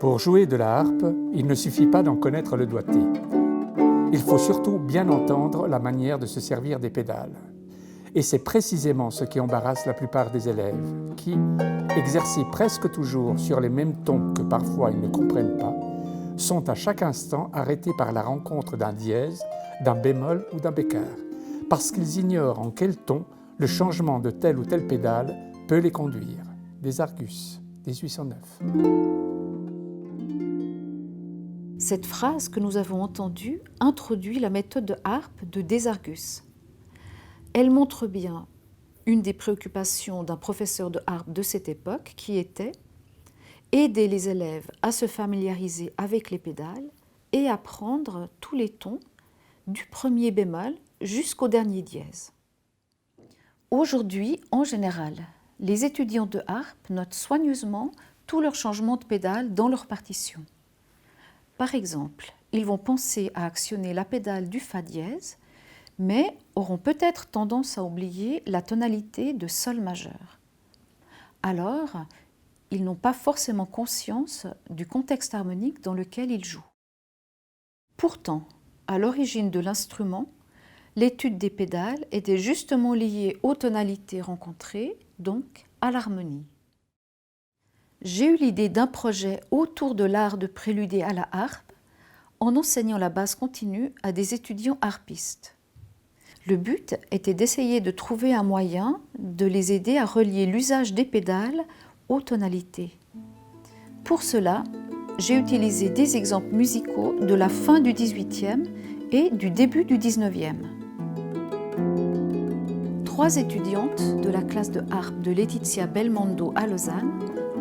Pour jouer de la harpe, il ne suffit pas d'en connaître le doigté. Il faut surtout bien entendre la manière de se servir des pédales. Et c'est précisément ce qui embarrasse la plupart des élèves, qui, exercés presque toujours sur les mêmes tons que parfois ils ne comprennent pas, sont à chaque instant arrêtés par la rencontre d'un dièse, d'un bémol ou d'un bécard, parce qu'ils ignorent en quel ton le changement de telle ou telle pédale peut les conduire. Des Argus, 1809. Cette phrase que nous avons entendue introduit la méthode de harpe de Des Argus. Elle montre bien une des préoccupations d'un professeur de harpe de cette époque qui était aider les élèves à se familiariser avec les pédales et apprendre tous les tons du premier bémol jusqu'au dernier dièse. Aujourd'hui, en général, les étudiants de harpe notent soigneusement tous leurs changements de pédales dans leur partition. Par exemple, ils vont penser à actionner la pédale du Fa dièse, mais auront peut-être tendance à oublier la tonalité de Sol majeur. Alors, ils n'ont pas forcément conscience du contexte harmonique dans lequel ils jouent. Pourtant, à l'origine de l'instrument, l'étude des pédales était justement liée aux tonalités rencontrées, donc à l'harmonie. J'ai eu l'idée d'un projet autour de l'art de préluder à la harpe en enseignant la basse continue à des étudiants harpistes. Le but était d'essayer de trouver un moyen de les aider à relier l'usage des pédales aux tonalités. Pour cela, j'ai utilisé des exemples musicaux de la fin du XVIIIe et du début du XIXe. 3 étudiantes de la classe de harpe de Laetitia Belmondo à Lausanne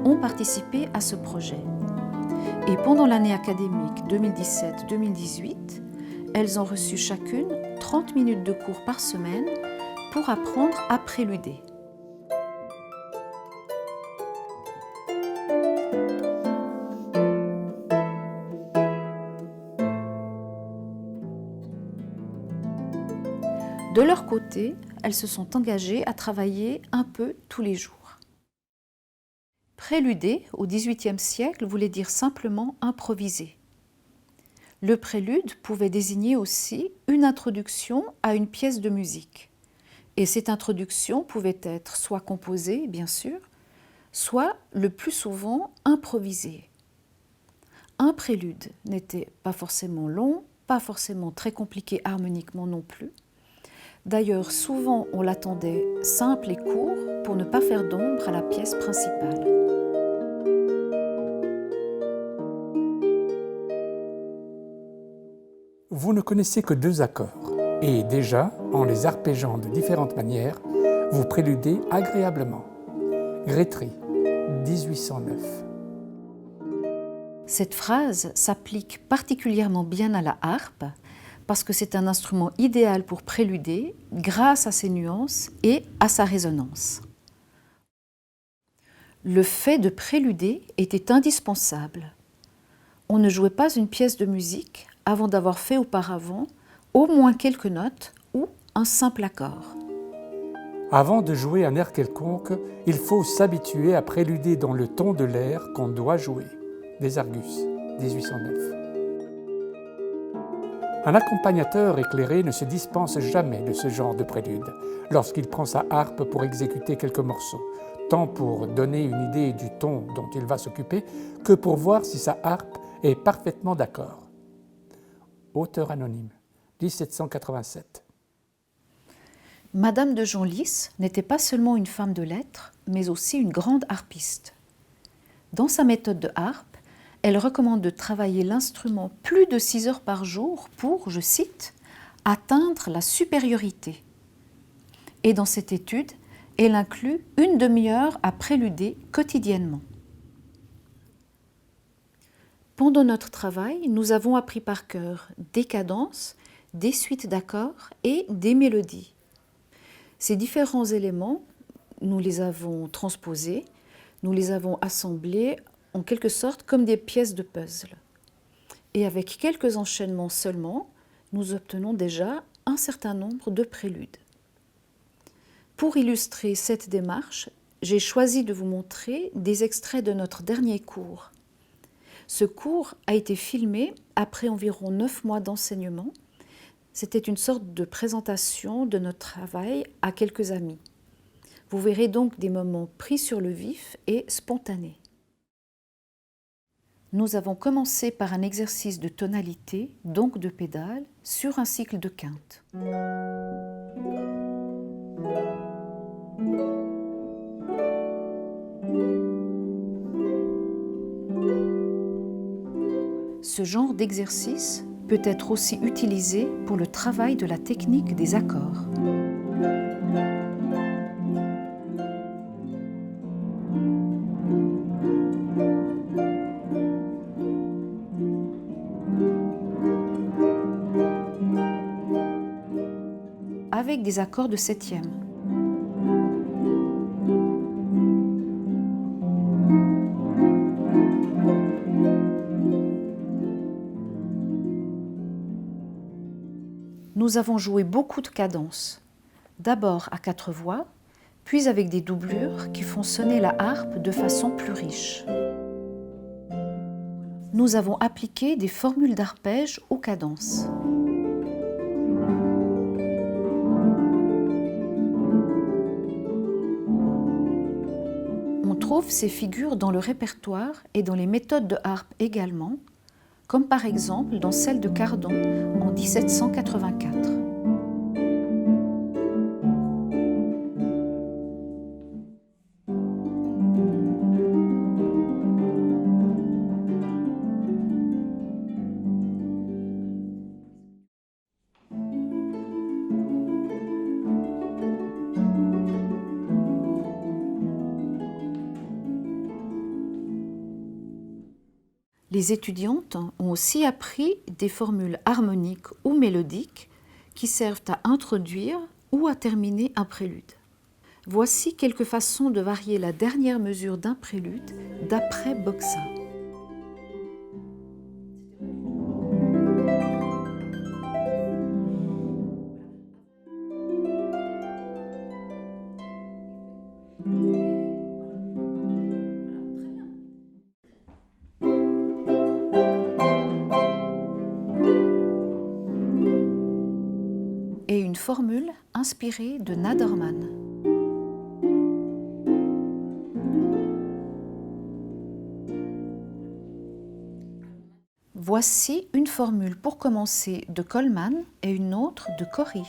ont participé à ce projet. Et pendant l'année académique 2017-2018, elles ont reçu chacune 30 minutes de cours par semaine pour apprendre à préluder. De leur côté, elles se sont engagées à travailler un peu tous les jours. Préluder, au XVIIIe siècle, voulait dire simplement improviser. Le prélude pouvait désigner aussi une introduction à une pièce de musique. Et cette introduction pouvait être soit composée, bien sûr, soit le plus souvent improvisée. Un prélude n'était pas forcément long, pas forcément très compliqué harmoniquement non plus. D'ailleurs, souvent on l'attendait simple et court pour ne pas faire d'ombre à la pièce principale. Vous ne connaissez que 2 accords, et déjà, en les arpégeant de différentes manières, vous préludez agréablement. Grétry, 1809. Cette phrase s'applique particulièrement bien à la harpe parce que c'est un instrument idéal pour préluder grâce à ses nuances et à sa résonance. Le fait de préluder était indispensable. On ne jouait pas une pièce de musique avant d'avoir fait auparavant au moins quelques notes ou un simple accord. Avant de jouer un air quelconque, il faut s'habituer à préluder dans le ton de l'air qu'on doit jouer. Des Argus, 1809. Un accompagnateur éclairé ne se dispense jamais de ce genre de prélude lorsqu'il prend sa harpe pour exécuter quelques morceaux, tant pour donner une idée du ton dont il va s'occuper que pour voir si sa harpe est parfaitement d'accord. Auteur anonyme, 1787. Madame de Genlis n'était pas seulement une femme de lettres, mais aussi une grande harpiste. Dans sa méthode de harpe, elle recommande de travailler l'instrument plus de 6 heures par jour pour, je cite, « atteindre la supériorité ». Et dans cette étude, elle inclut une demi-heure à préluder quotidiennement. Pendant notre travail, nous avons appris par cœur des cadences, des suites d'accords et des mélodies. Ces différents éléments, nous les avons transposés, nous les avons assemblés en quelque sorte comme des pièces de puzzle. Et avec quelques enchaînements seulement, nous obtenons déjà un certain nombre de préludes. Pour illustrer cette démarche, j'ai choisi de vous montrer des extraits de notre dernier cours. Ce cours a été filmé après environ 9 mois d'enseignement. C'était une sorte de présentation de notre travail à quelques amis. Vous verrez donc des moments pris sur le vif et spontanés. Nous avons commencé par un exercice de tonalité, donc de pédale, sur un cycle de quintes. Ce genre d'exercice peut être aussi utilisé pour le travail de la technique des accords. Avec des accords de septième. Nous avons joué beaucoup de cadences, d'abord à 4 voix, puis avec des doublures qui font sonner la harpe de façon plus riche. Nous avons appliqué des formules d'arpège aux cadences. On trouve ces figures dans le répertoire et dans les méthodes de harpe également, comme par exemple dans celle de Cardon en 1784. Les étudiantes ont aussi appris des formules harmoniques ou mélodiques qui servent à introduire ou à terminer un prélude. Voici quelques façons de varier la dernière mesure d'un prélude d'après Boxa. Et une formule inspirée de Naderman. Voici une formule pour commencer de Coleman et une autre de Corry.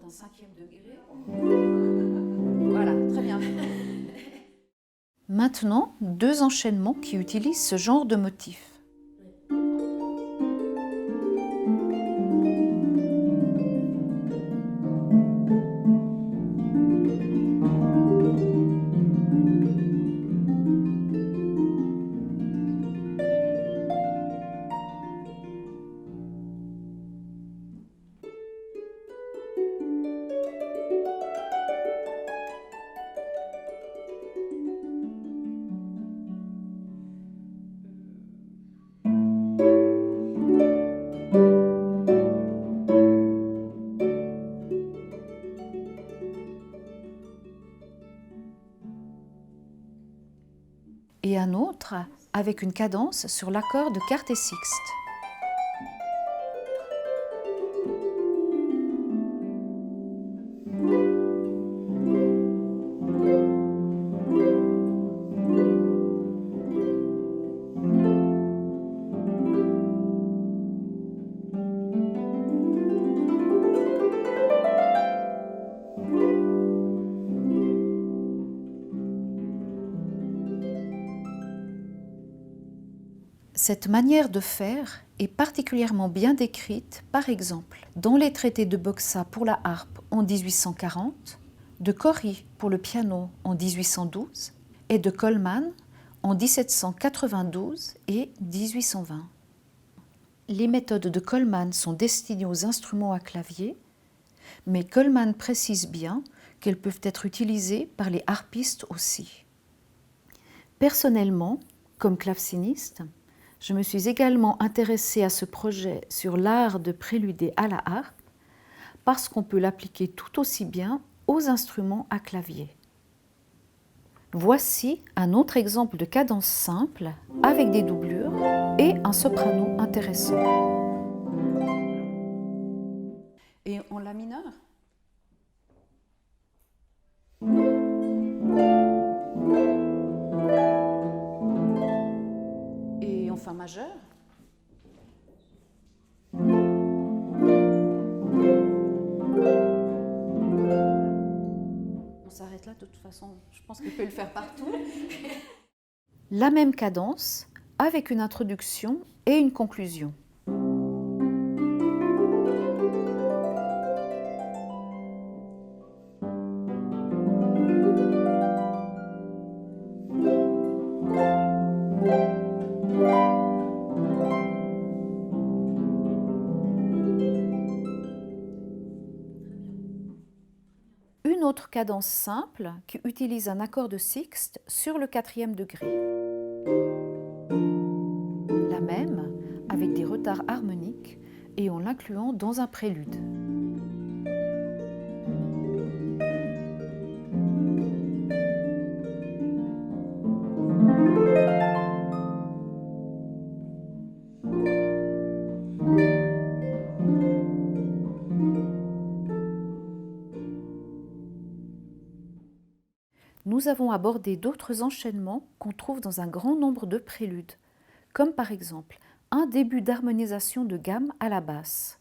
D'un 5e degré. Voilà, très bien. Maintenant, 2 enchaînements qui utilisent ce genre de motif. Et un autre avec une cadence sur l'accord de quarte et sixte. Cette manière de faire est particulièrement bien décrite, par exemple, dans les traités de Boxa pour la harpe en 1840, de Corry pour le piano en 1812 et de Coleman en 1792 et 1820. Les méthodes de Coleman sont destinées aux instruments à clavier, mais Coleman précise bien qu'elles peuvent être utilisées par les harpistes aussi. Personnellement, Comme claveciniste, je me suis également intéressée à ce projet sur l'art de préluder à la harpe parce qu'on peut l'appliquer tout aussi bien aux instruments à clavier. Voici un autre exemple de cadence simple avec des doublures et un soprano intéressant. Et en la mineur. Et en fa majeur. On s'arrête là, de toute façon, je pense qu'il peut le faire partout. La même cadence, avec une introduction et une conclusion. Une autre cadence simple qui utilise un accord de sixte sur le 4e degré. La même avec des retards harmoniques et en l'incluant dans un prélude. Nous avons abordé d'autres enchaînements qu'on trouve dans un grand nombre de préludes, comme par exemple un début d'harmonisation de gamme à la basse.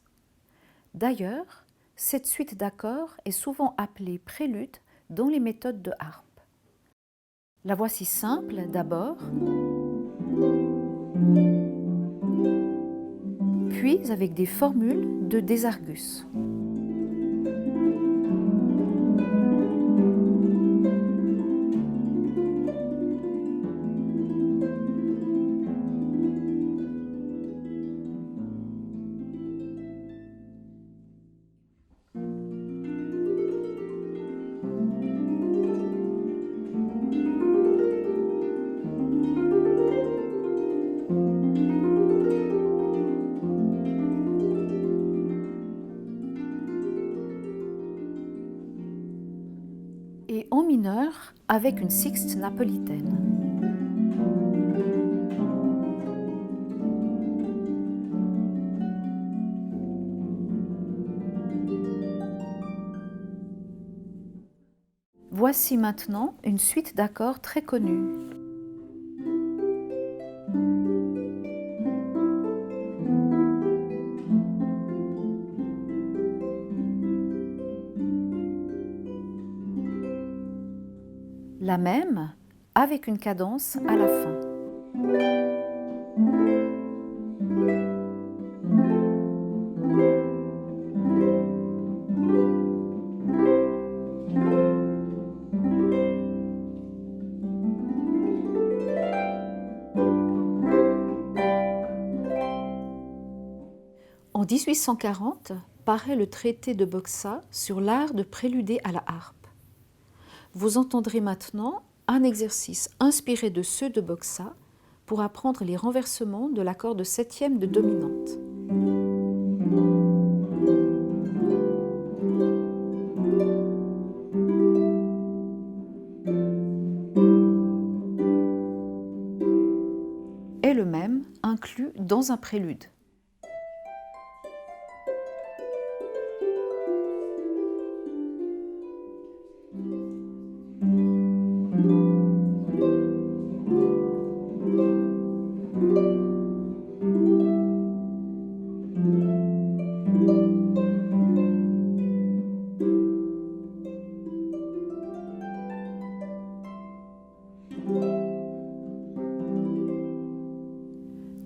D'ailleurs, cette suite d'accords est souvent appelée prélude dans les méthodes de harpe. La voici simple d'abord, puis avec des formules de désargus. Et en mineur avec une sixte napolitaine. Voici maintenant une suite d'accords très connue. La même avec une cadence à la fin. En 1840 paraît le traité de Boksa sur l'art de préluder à la harpe. Vous entendrez maintenant un exercice inspiré de ceux de Boksa pour apprendre les renversements de l'accord de septième de dominante. Et le même inclus dans un prélude.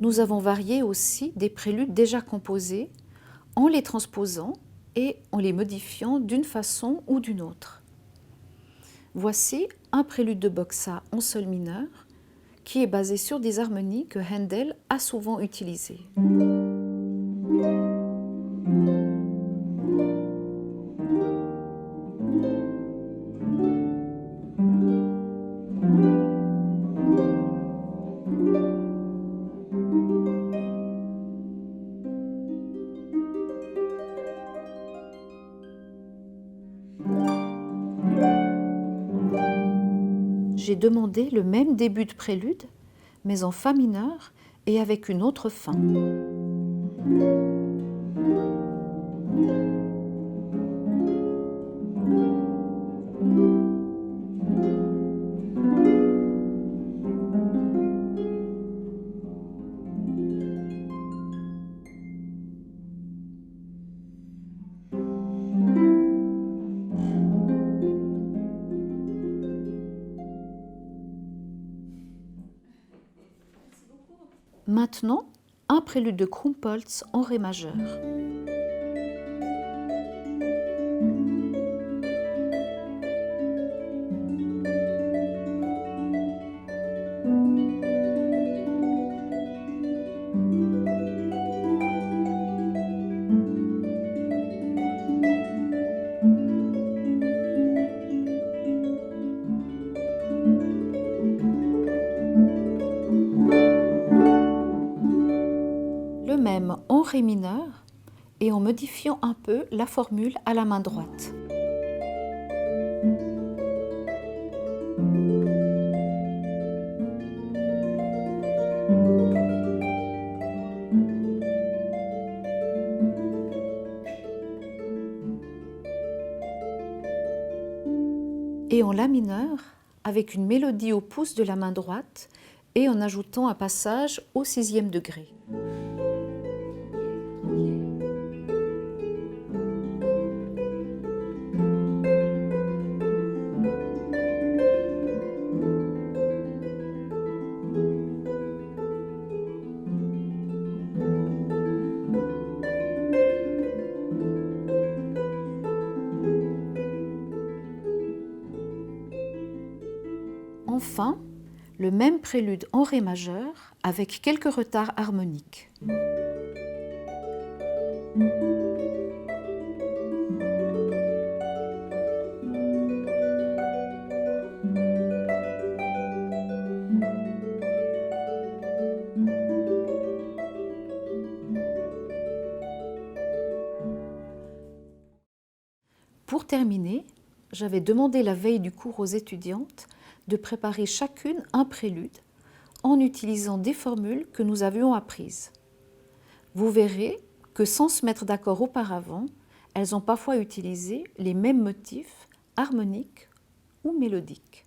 Nous avons varié aussi des préludes déjà composés en les transposant et en les modifiant d'une façon ou d'une autre. Voici un prélude de Boksa en sol mineur qui est basé sur des harmonies que Handel a souvent utilisées. j'ai demandé le même début de prélude, mais en fa mineur et avec une autre fin. Maintenant, un prélude de Krumpholz en ré majeur. Le même en ré mineur et en modifiant un peu la formule à la main droite. Et en la mineur avec une mélodie au pouce de la main droite et en ajoutant un passage au 6e degré. Enfin, le même prélude en ré majeur avec quelques retards harmoniques. Pour terminer, j'avais demandé la veille du cours aux étudiantes de préparer chacune un prélude en utilisant des formules que nous avions apprises. Vous verrez que sans se mettre d'accord auparavant, elles ont parfois utilisé les mêmes motifs harmoniques ou mélodiques.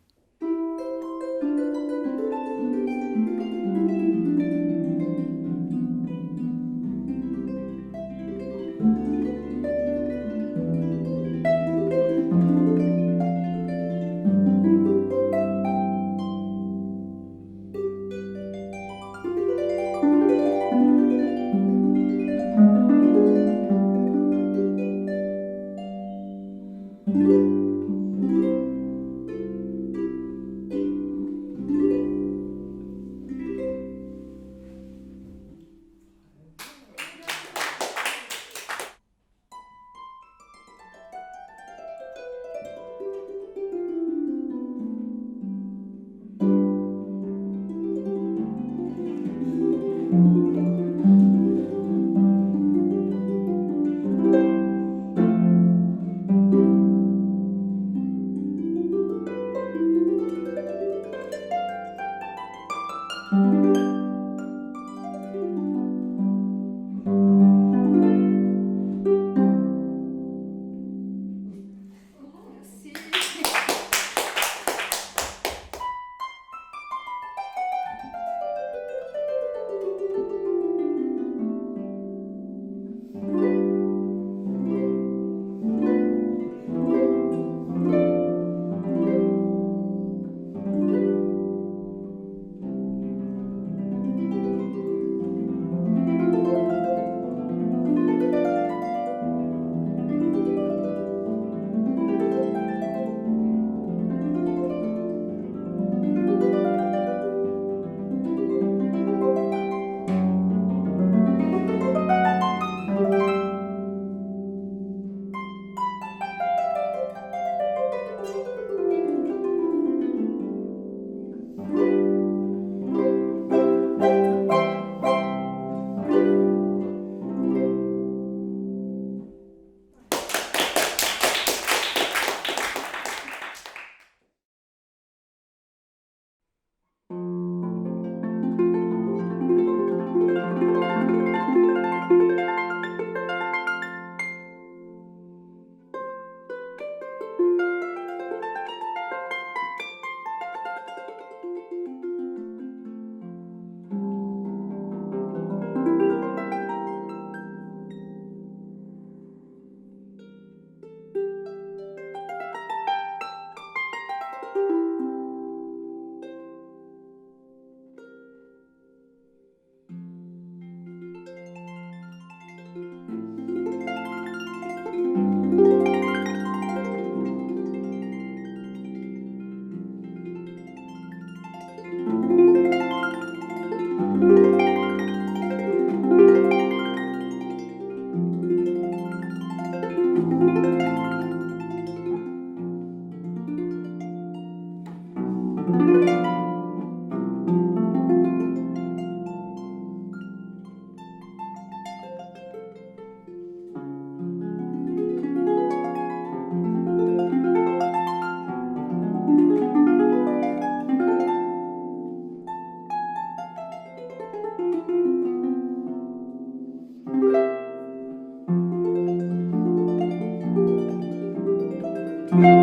Thank you.